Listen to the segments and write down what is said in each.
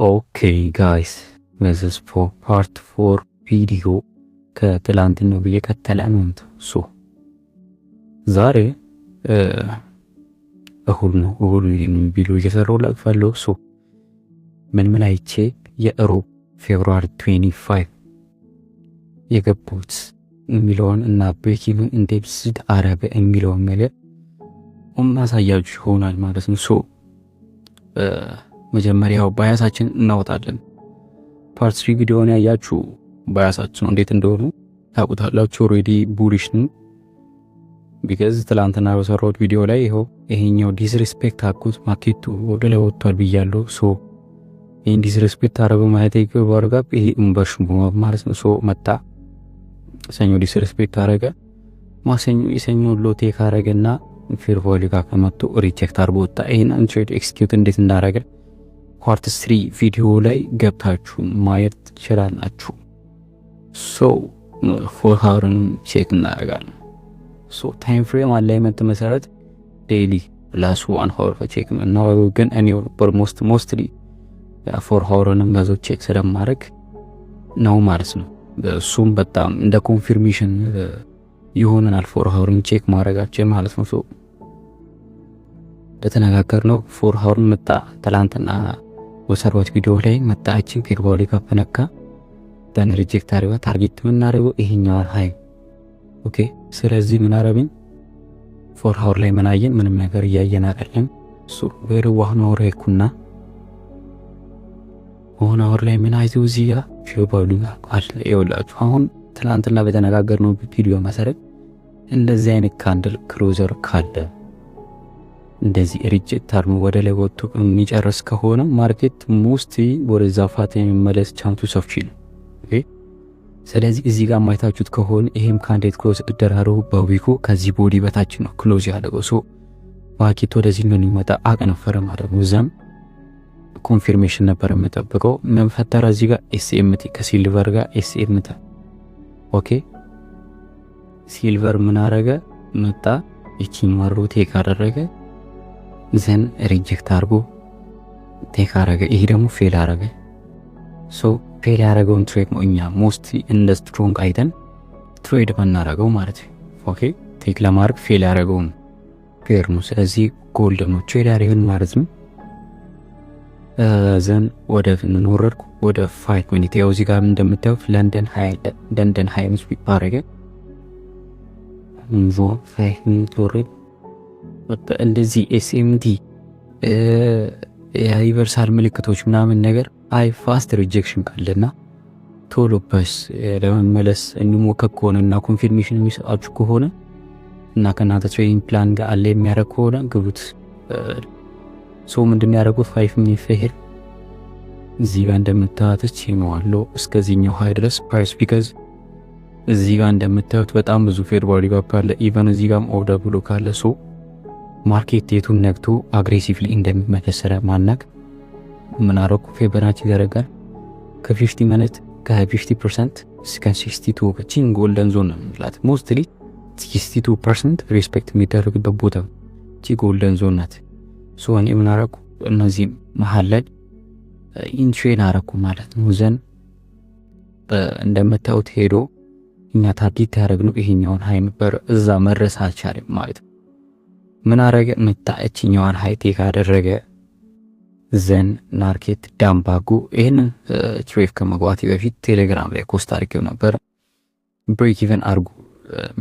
ኦኬ ጋይስ this for part 4 ቪዲዮ ከትላንትናው እየቀጠለ ነው። ዛሬ እሁድ ነው። እሁድ ቪዲዮ እየሰራሁላችሁ ምን አይቼ የሮብ ፌብሩዋሪ 25 የገቡት የሚለውን እና ቤኪን እንዴት አረበ የሚለውን ነገር ማሳያችሁ ይሆናል ማለት ነው። መጀመሪያው ባያሳችን እናወጣለን። ፓርት 3 ቪዲዮውን ያያችሁ ባያሳችን እንዴት እንደሆነ ታውቁታላችሁ። ኦሬዲ ቡሊሽ ነው ቢካዝ ትላንትና በሰራሁት ቪዲዮ ላይ ይሄኛው ዲስሪስፔክት አኩት ማርኬቱ ወደ ላይ ወጥቷል ብያለሁ። ይሄን ዲስሪስፔክት አረበ ማለት ይገባርጋ ይሄ እንበሽሙ ማለት ነው። መጣ ሰኞ ዲስሪስፔክት አረገ፣ ማሰኞ የሰኞ ሎቴ ካረገና ፌርቮሊ ጋር ከመጡ ሪጀክት አርጎ ወጣ። ይሄን አንትሬድ ኤክስኪዩት እንዴት እንዳረገ ፓርት 3 ቪዲዮ ላይ ገብታችሁ ማየት ትችላላችሁ። ፎር ሃወርን ቼክ እናደርጋለን። ታይም ፍሬም አላይመንት መሰረት ዴይሊ ፕላስ 1 ሃወር ቼክ ነው ግን እኔ ሞስትሊ ፎር ሃወርንም በዞ ቼክ ስለማድረግ ነው ማለት ነው። እሱም በጣም እንደ ኮንፊርሜሽን ይሆነናል ፎር ሃወርን ቼክ ማድረጋችን ማለት ነው። ለተነጋገርነው ፎር ሃወርን መጣ ትላንትና ወሰሯት ቪዲዮ ላይ መጣችን ፌርቮሊ ከፈነካ ደን ሪጀክት አርባ ታርጌት ምን አረጋው ይሄኛው ሃይ ኦኬ። ስለዚህ ምን አረብኝ ፎር ሃወር ላይ ምናየን ምንም ነገር ያየን አይደለም። ወይሩ ዋህኖ ወሬኩና ሆነ ሃወር ላይ ምን አይዘው እዚያ ፌርቮሊ አለ ይወላችሁ። አሁን ትላንትና በተነጋገርነው ቪዲዮ መሰረት እንደዚህ አይነት ካንድል ክሎዘር ካለ እንደዚህ ሪጀክት አርሙ ወደ ላይ ወጥቶ የሚጨርስ ከሆነ ማርኬት ሙስቲ ወደዛ ፋት የሚመለስ ቻንሱ ሰፊ ነው። ኦኬ ስለዚህ እዚህ ጋር ማይታችሁት ከሆነ ይሄም ካንዲዴት ክሎዝ እደራረው በዊኩ ከዚህ ቦዲ በታች ነው ክሎዝ ያደረገው። ማርኬት ወደዚህ ነው የሚመጣ አቀነፈረ ማለት ነው። እዛም ኮንፊርሜሽን ነበር የምጠብቀው። ምን ፈጠረ እዚህ ጋር ኤስኤምቲ ከሲልቨር ጋር ኤስኤምቲ ኦኬ ሲልቨር ምን አረገ መጣ እቺን ማሩ ቴክ አደረገ ዘን ሪጀክት አርጎ ቴክ አረገ። ይሄ ደግሞ ፌል አረገ። ፌል ያረገውን ትሬድ ነው እኛ ሞስት እንደ ስትሮንግ አይተን ትሬድ ባናረገው ማለት ነው። ኦኬ ቴክ ለማርክ ፌል ያረገውን ፌር ነው። ስለዚህ ጎልድ ነው ትሬድ ያረገን ማለት ነው። ዘን ወደ እንወረድኩ ወደ 5 ሚኒት ያው እዚህ ጋር እንደምታዩት ለንደን ሃይ ምስ ቢፓረገ እንዞ 5 ሚኒት ወረድ እንደዚህ ኤስኤምቲ የዩኒቨርሳል ምልክቶች ምናምን ነገር አይ ፋስት ሪጀክሽን ካለና ቶሎ በስ ለመመለስ እንሞከር ከሆነና ኮንፊርሜሽን የሚሰጣችሁ ከሆነ እና ከናንተ ትሬዲንግ ፕላን ጋር አለ የሚያደርግ ከሆነ ግቡት። ምንድነው ያደረጉት 5 ሚኒት ፌር እዚህ ጋር እንደምታዩት ነው እስከዚህኛው ሃይ ድረስ ፕራይስ ቢካዝ እዚህ ጋር እንደምታዩት በጣም ብዙ ፌርቮሊ ጋር ካለ ኢቨን እዚህ ጋርም ኦርደር ብሎ ካለ ማርኬት የቱን ነክቶ አግሬሲቭሊ እንደሚመለሰረ ማናቅ ምን አረኩ ፌበራች ይደረጋል ከ50 ሚኒት ከ50% እስከ 62 በቺን ጎልደን ዞን ነው ማለት ሞስትሊ 62% ሪስፔክት የሚደረግበት ቦታ ቺ ጎልደን ዞን ናት። እኔ ምን አረኩ እነዚህ መሃል ላይ ኢንትሬን አረኩ ማለት ነው። ዘን እንደምታዩት ሄዶ እኛ ታርጌት ያደረግነው ይሄኛውን ሃይ ነበር እዛ መድረስ አልቻለም ማለት ነው። ምን አረገ መጣችኛዋን ሃይ ቴክ አደረገ። ዘን ማርኬት ዳምባጉ ይሄን ትሬፍ ከመግባቴ በፊት ቴሌግራም ላይ ፖስት አድርጌው ነበር። ብሬክ ኢቨን አርጉ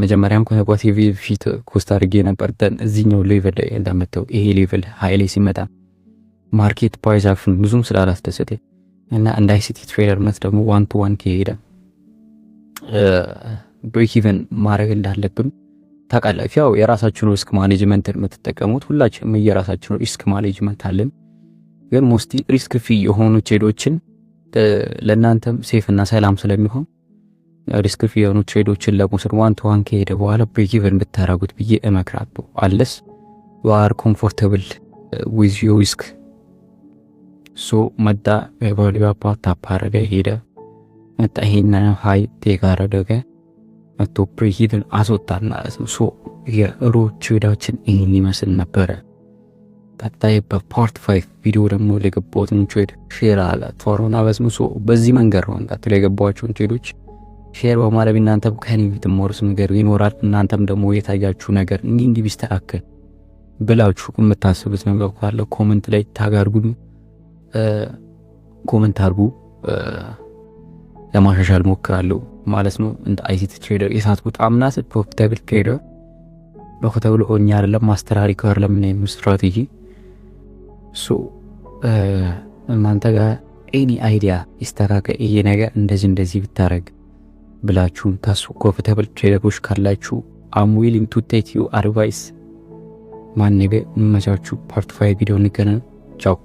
መጀመሪያም ከመግባቴ በፊት ፖስት አድርጌ ነበር። ደን እዚህኛው ሌቭል ላይ እንደምታው ይሄ ሌቭል ሃይ ላይ ሲመጣ ማርኬት ፕራይስ አክሽን ብዙም ስላላስደሰተ እና እንደ አይሲቲ ትሬደር መት ደግሞ 1 to 1 ከሄደ ብሬክ ኢቨን ማድረግ እንዳለብን ታውቃላችሁ። ያው የራሳችሁን ሪስክ ማኔጅመንት የምትጠቀሙት ሁላችንም የራሳችሁን ሪስክ ማኔጅመንት አለን። ግን ሞስቲ ሪስክ ፍሪ የሆኑ ትሬዶችን ለእናንተም ሴፍ እና ሰላም ስለሚሆን ሪስክ ፍሪ የሆኑ ትሬዶችን ለመውሰድ 1 to 1 ከሄደ በኋላ ብሬክ ኢቨን ብታረጉት ብዬ እመክራለሁ። አለስ you are comfortable with your risk መጣ በባሊባ ፓርት አፓረገ ሄደ መጣ ይሄን ሃይ ቴክ አደረገ መጥቶ ብሬክ ኢቨን አስወጣን ማለት ነው። የሮብ ትሬዳችን ይሄን ይመስል ነበር። ቀጣይ በፓርት 5 ቪዲዮ ደግሞ ለገባሁትን ትሬድ ሼር አለ ቶሮና በስሙሶ በዚህ መንገድ ነው እንቀጥል የገባኋቸውን ትሬዶች ሼር በማድረግ እናንተም ከኔ የምትማሩት ነገር ይኖራል። እናንተም ደግሞ የታያችሁ ነገር እንዲህ ቢስተካከል ብላችሁ የምታስቡት ነገር ካለ ኮሜንት ላይ ታግ አድርጉ፣ ኮሜንት አድርጉ። ለማሻሻል ሞክራለሁ ማለት ነው። እንደ አይሲቲ ትሬደር የሳትኩት አምናስ ፕሮፊታብል ትሬደር በኮተብሎ ሆኛ አይደለም ማስተራሪ ከር ለምን ነው ስትራቴጂ እናንተ ጋር ኤኒ አይዲያ ይስተካከል ይሄ ነገር እንደዚህ ብታረግ ብላችሁ ታሱ ፕሮፊታብል ትሬደሮች ካላችሁ አም ዊሊንግ ቱ ቴክ ዩ አድቫይስ ማን ነገ መቻችሁ ፓርት 5 ቪዲዮ እንገናኝ። ቻው